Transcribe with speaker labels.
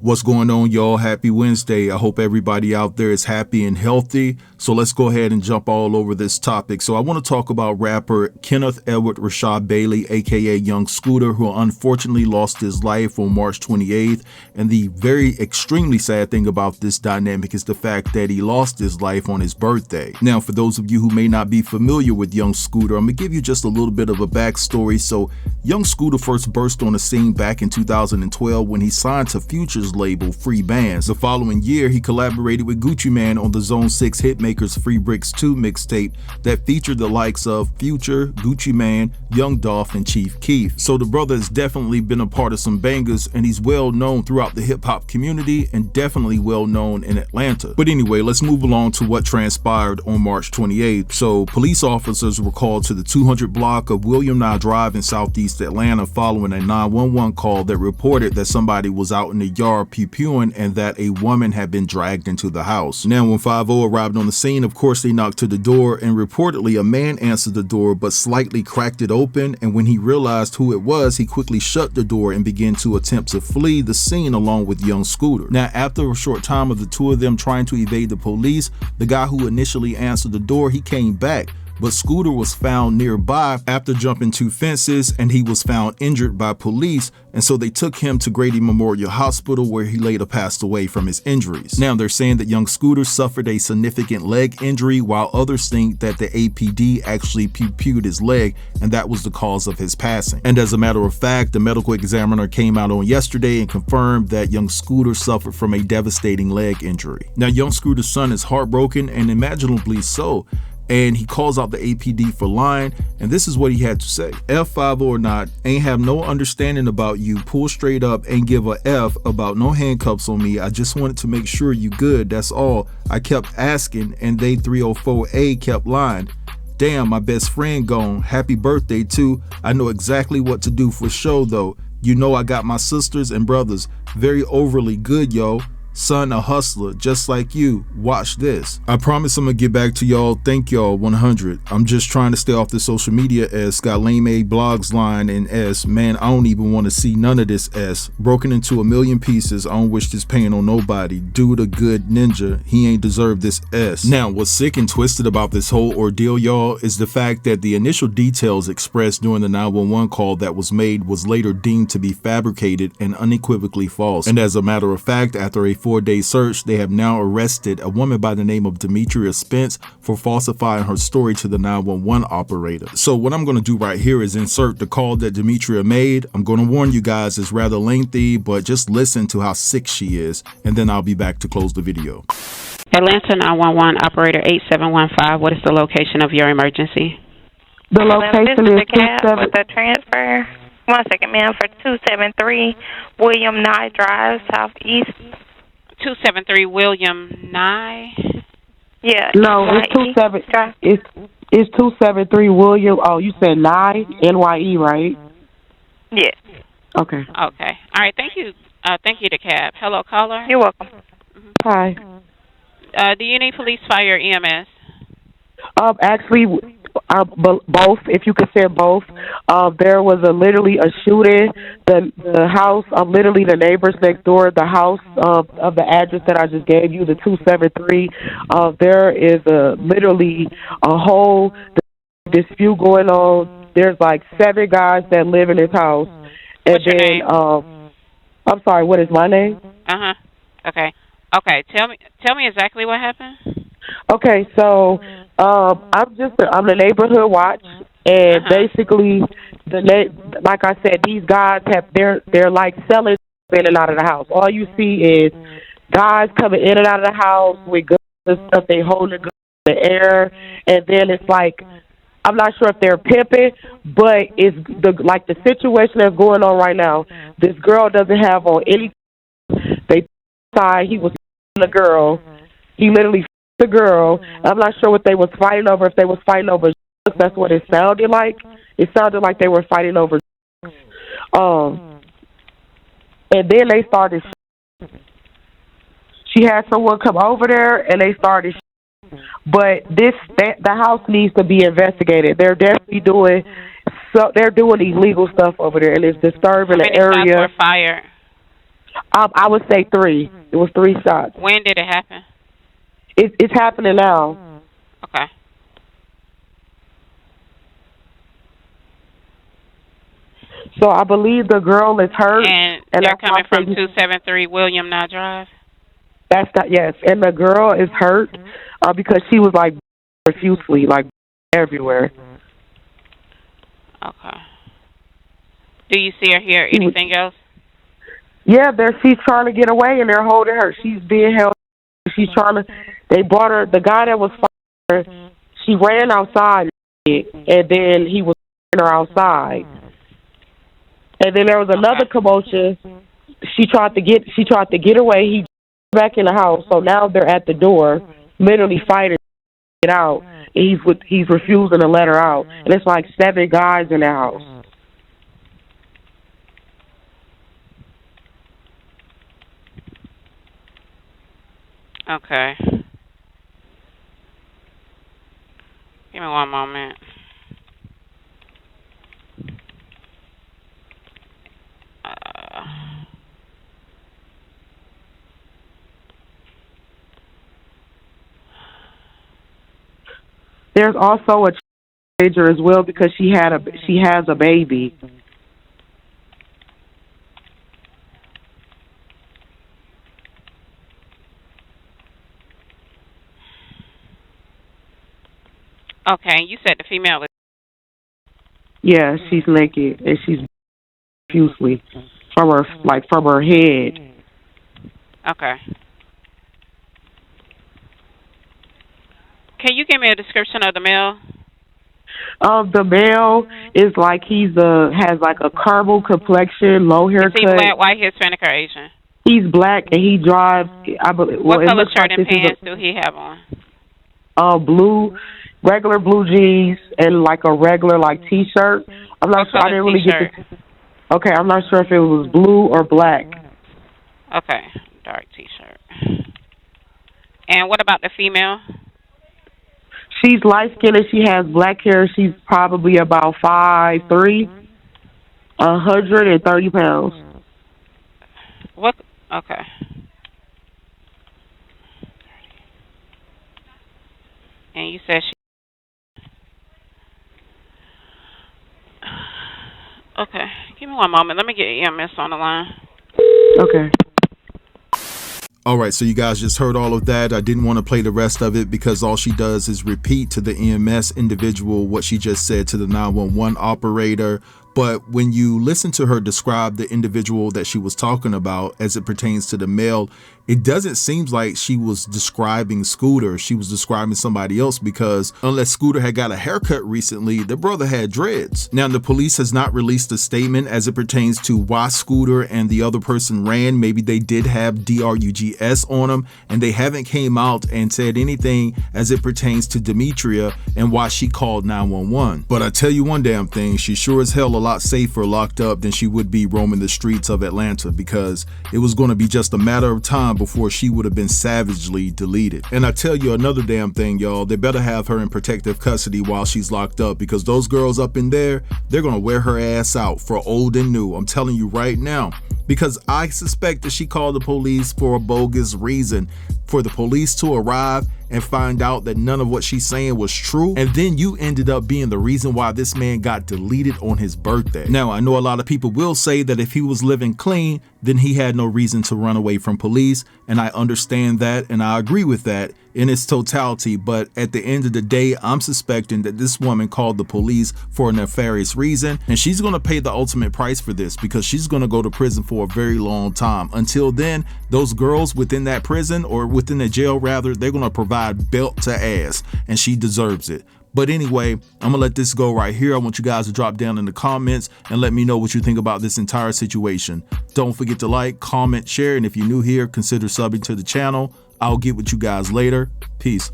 Speaker 1: What's going on, y'all? Happy Wednesday. I hope everybody out there is happy and healthy. So let's go ahead and jump all over this topic. So I want to talk about rapper Kenneth Edward Rashad Bailey, aka Young Scooter, who unfortunately lost his life on March 28th. And the very extremely sad thing about this dynamic is the fact that he lost his life on his birthday. Now, for those of you who may not be familiar with Young Scooter, I'm going to give you just a little bit of a backstory. So Young Scooter first burst on the scene back in 2012 when he signed to Future's label Free Bands. The following year, he collaborated with Gucci Mane on the Zone 6 hitmakers Free Bricks 2 mixtape that featured the likes of Future, Gucci Mane, Young Dolph, and Chief Keef. So the brother has definitely been a part of some bangers, and he's well known throughout the hip-hop community and definitely well known in Atlanta. But anyway, let's move along to what transpired on March 28th. So police officers were called to the 200 block of William Nye Drive in Southeast Atlanta following a 911 call that reported that somebody was out in the yard pew-pewing and that a woman had been dragged into the house. Now, when 5-0 arrived on the scene, of course, they knocked to the door, and reportedly a man answered the door but slightly cracked it open, and when he realized who it was, he quickly shut the door and began to attempt to flee the scene along with Young Scooter. Now, after a short time of the two of them trying to evade the police, the guy who initially answered the door, he came back. But Scooter was found nearby after jumping 2 fences, and he was found injured by police, and so they took him to Grady Memorial Hospital where he later passed away from his injuries. Now they're saying that Young Scooter suffered a significant leg injury, while others think that the APD actually pew-pewed his leg and that was the cause of his passing. And as a matter of fact, the medical examiner came out on yesterday and confirmed that Young Scooter suffered from a devastating leg injury. Now Young Scooter's son is heartbroken, and imaginably so, and he calls out the APD for lying, and this is what he had to say. F5 or not, ain't have no understanding about you, pull straight up, ain't give a F about no handcuffs on me, I just wanted to make sure you good, that's all. I kept asking, and they 304A kept lying. Damn, my best friend gone, happy birthday too, I know exactly what to do for sure though. You know I got my sisters and brothers, very overly good, yo. Son, a hustler, just like you. Watch this. I promise I'm gonna get back to y'all. Thank y'all 100. I'm just trying to stay off the social media S. Got lame A blogs line and S. Man, I don't even want to see none of this S. Broken into a million pieces. I don't wish this pain on nobody. Dude a good ninja. He ain't deserve this S. Now, what's sick and twisted about this whole ordeal, y'all, is the fact that the initial details expressed during the 911 call that was made was later deemed to be fabricated and unequivocally false. And as a matter of fact, after a 4-day search, they have now arrested a woman by the name of Demetria Spence for falsifying her story to the 911 operator. So what I'm going to do right here is insert the call that Demetria made. I'm going to warn you guys, it's rather lengthy, but just listen to how sick she is, and then I'll be back to close the video.
Speaker 2: Atlanta 911 operator 8715, what is the location of your emergency?
Speaker 3: The location is
Speaker 4: DE3ATH with the transfer. 1 second, ma'am, for 273 William Nye Drive, Southeast.
Speaker 2: 273 William Nye.
Speaker 4: Yeah.
Speaker 3: No, it's 273 William. Oh, you said Nye, NYE, right?
Speaker 4: Yes.
Speaker 3: Okay.
Speaker 2: Okay. All right. Thank you. Thank you, DeKalb. Hello, caller.
Speaker 4: You're welcome.
Speaker 3: Hi.
Speaker 2: Do you need police, fire, or EMS?
Speaker 3: Actually, both. If you could say both. There was literally a shooting. The house, literally the neighbors next door, the house of the address that I just gave you, the 273. There is literally a whole dispute going on. There's like 7 guys that live in this house. And
Speaker 2: What's your name?
Speaker 3: I'm sorry. What is my name?
Speaker 2: Okay. Okay. Tell me exactly what happened.
Speaker 3: Okay, so I'm the neighborhood watch, and basically like I said, these guys they're like selling in and out of the house. All you see is guys coming in and out of the house with guns and stuff. They hold the guns in the air, and then it's like, I'm not sure if they're pimping, but it's the situation that's going on right now. This girl doesn't have on any. They side he was the girl. He literally the girl. I'm not sure what they was fighting over. If they was fighting over, that's what it sounded like. It sounded like they were fighting over. And then they started. She had someone come over there, and they started. But the house needs to be investigated. They're definitely doing illegal stuff over there, and it's disturbing the area.
Speaker 2: Fire.
Speaker 3: I would say 3. It was 3 shots.
Speaker 2: When did it happen?
Speaker 3: It's happening now.
Speaker 2: Okay.
Speaker 3: So I believe the girl is hurt.
Speaker 2: And they're
Speaker 3: that's why
Speaker 2: coming
Speaker 3: I
Speaker 2: from
Speaker 3: say
Speaker 2: 273 William Nye Drive?
Speaker 3: That's not, yes. And the girl is hurt because she was like profusely, like everywhere.
Speaker 2: Okay. Do you see or hear anything else?
Speaker 3: Yeah, she's trying to get away and they're holding her. She's being held. She's trying to, they brought her, the guy that was fighting her, she ran outside and then he was fighting her outside. And then there was another commotion. She tried to get away. He back in the house. So now they're at the door, literally fighting to get out. And he's refusing to let her out. And it's like 7 guys in the house.
Speaker 2: Okay. Give me one moment.
Speaker 3: There's also a teenager as well because she has a baby.
Speaker 2: Okay, you said the female is...
Speaker 3: Yeah, she's naked and she's profusely from her head.
Speaker 2: Okay. Can you give me a description of the male?
Speaker 3: The male is like has like a caramel complexion, low haircut.
Speaker 2: Is he black, white, Hispanic, or Asian?
Speaker 3: He's black and he drives.
Speaker 2: What color shirt and pants do he have on?
Speaker 3: Blue, regular blue jeans and like a regular like t-shirt. I'm not sure. I didn't really get the. Okay, I'm not sure if it was blue or black.
Speaker 2: Okay, dark t-shirt. And what about the female?
Speaker 3: She's light-skinned and she has black hair. She's probably about 5'3", 130 pounds.
Speaker 2: What? Okay. And you said she... Okay. Give me one moment. Let me get EMS on the line.
Speaker 3: Okay.
Speaker 1: All right, so you guys just heard all of that. I didn't want to play the rest of it because all she does is repeat to the EMS individual what she just said to the 911 operator. But when you listen to her describe the individual that she was talking about as it pertains to the male, it doesn't seem like she was describing Scooter. She was describing somebody else because unless Scooter had got a haircut recently, the brother had dreads. Now, the police has not released a statement as it pertains to why Scooter and the other person ran. Maybe they did have DRUGS on them and they haven't came out and said anything as it pertains to Demetria and why she called 911. But I tell you one damn thing, she sure as hell a lot safer locked up than she would be roaming the streets of Atlanta because it was going to be just a matter of time before she would have been savagely deleted. And I tell you another damn thing, y'all, they better have her in protective custody while she's locked up because those girls up in there, they're going to wear her ass out for old and new. I'm telling you right now, because I suspect that she called the police for a bogus reason, for the police to arrive and find out that none of what she's saying was true. And then you ended up being the reason why this man got deleted on his birthday. Now, I know a lot of people will say that if he was living clean, then he had no reason to run away from police. And I understand that and I agree with that in its totality. But at the end of the day, I'm suspecting that this woman called the police for a nefarious reason. And she's going to pay the ultimate price for this because she's going to go to prison for a very long time. Until then, those girls within that prison or within the jail rather, they're going to provide belt to ass and she deserves it. But anyway, I'm gonna let this go right here. I want you guys to drop down in the comments and let me know what you think about this entire situation. Don't forget to like, comment, share, and if you're new here, consider subbing to the channel. I'll get with you guys later. Peace.